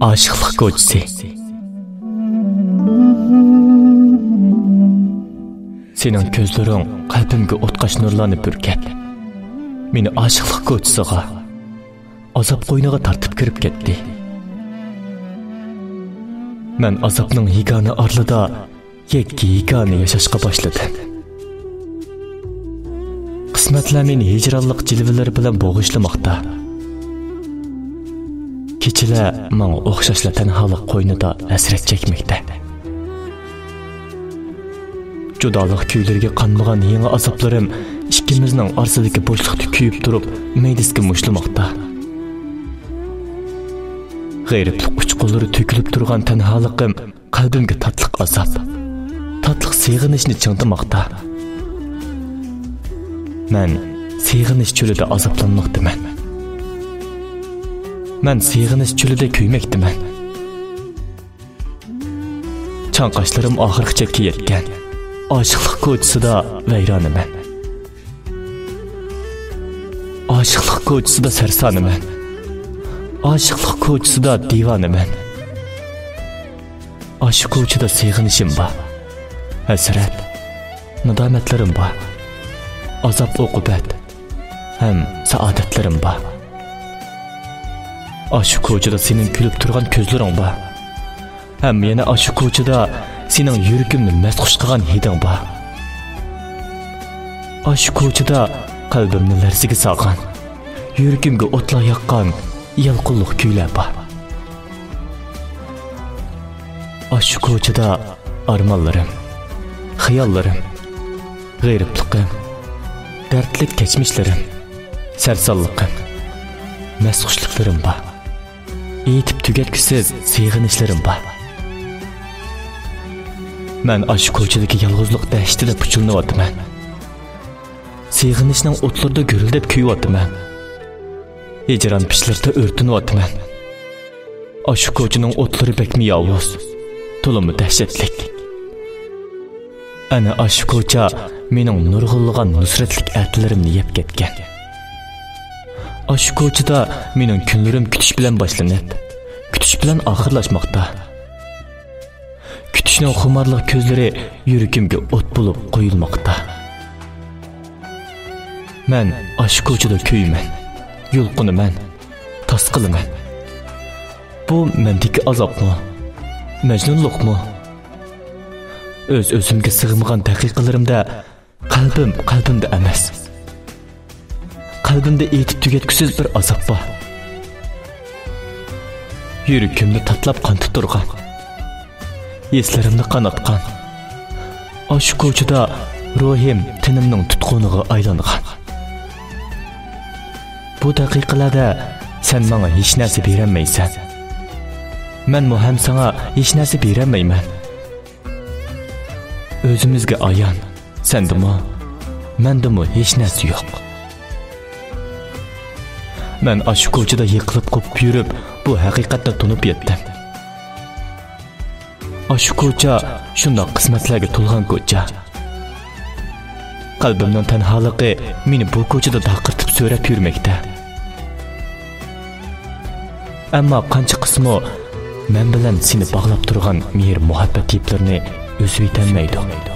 Aşıqlıq ko'chasi. Sening ko'zlaring qalbimga o'tqash nurlarni purkab, meni aşıqlıq ko'chasiga, azab qo'yniga tortib kirib ketdi. Men azobning yigona orlida yagona yashashga boshladim. Qismatlar meni hijronlik jilvalari bilan bo'g'ishlamoqda. Kechilar menga o'xshashla tanholik qo'ynida hasrat chekmoqda. Judolik kuylariga qanmagan yangi azoblarim ikkimizning orasidagi bo'shliqda kuyib turib, meydisga mushlamoqda. G'ayriblik uch-qo'llari to'kilib turgan tanholiqim qalbimga tatliq azob, tatliq seg'inishni chingdirmoqda. Men seg'inish cho'lida azoblanmoqdaman. Men seg'inish cho'lida kuymoqdaman. Chanqashlarim oxirgi chekka yetgan. Aşıqlıq ko'chasida vayronaman. Aşıqlıq ko'chasida sarsonaman. Aşıqlıq ko'chasida divonaman. Aşıq ko'chada seg'inishim bor. Hasrat, nadomatlarim bor. Azob uqubat ham saodatlarim bor. Aşıq ko'chada sening kulib turgan ko'zlaring bor. Ham yana aşıq ko'chada sening yuragimni masxush qilgan hiding bor. Aşıq ko'chada qalbimni larziga solgan, yuragimga o'tlar yoqqan yalqinlik kuylar bor. Aşıq ko'chada armonlarim, xiyollarim, g'ayribliqim, dardlik kechmishlarim, sarsonliqim, masxushliklarim bor. Yetib tugatkusiz seg'inishlarim bor. Men aşıq ko'chadagi yolg'izlik dashtida puchilnayapman. Seg'inishning o'tlarida gurildab kuyayapman. Hijron pishlarda o'rtinayapman. Aşıq ko'chaning o'tlari bekmi yolg'iz, to'limi dahshatlik. Ana aşıq ko'cha mening nurg'unlagan nusratlik atlarimni yeb ketgan. Aşıq ko'chada mening kunlarim kutish bilan boshlanib, kutish bilan oxirlashmoqda. Kutishning xumarliq ko'zlari yuragimga o't bo'lib qo'yilmoqda. Men aşıq ko'chada kuyman, yulqinaman, tasqilaman. Bu mendagi azobmi? Majnunlikmi? O'zimga sig'magan daqiqalarimda qalbimda emas. Qalbimda yetib tugatkusiz bir azob bor. Yuragimni tatlab qanti turgan. Eslarimni qanatgan. Aşıq ko'chada ruhim tinimning tutquniga aylangan. Bu daqiqalarda sen menga hech narsa berolmaysan. Men ham sana hech narsa berolmayman. O'zimizga ayon, sendimi, mendimi hech narsa yo'q. Men aşıq ko'chada yiqilib qopib yurib, bu haqiqatni tunib yetdim. Aşıq ko'cha shundoq qismatlarga to'lgan ko'cha. Qalbimning tanholigi meni bu ko'chada daqirtib so'rab yurmoqda. Ammo qancha qismi men bilan seni bog'lab turgan mehr muhabbat iplarini o'zib yetolmaydi.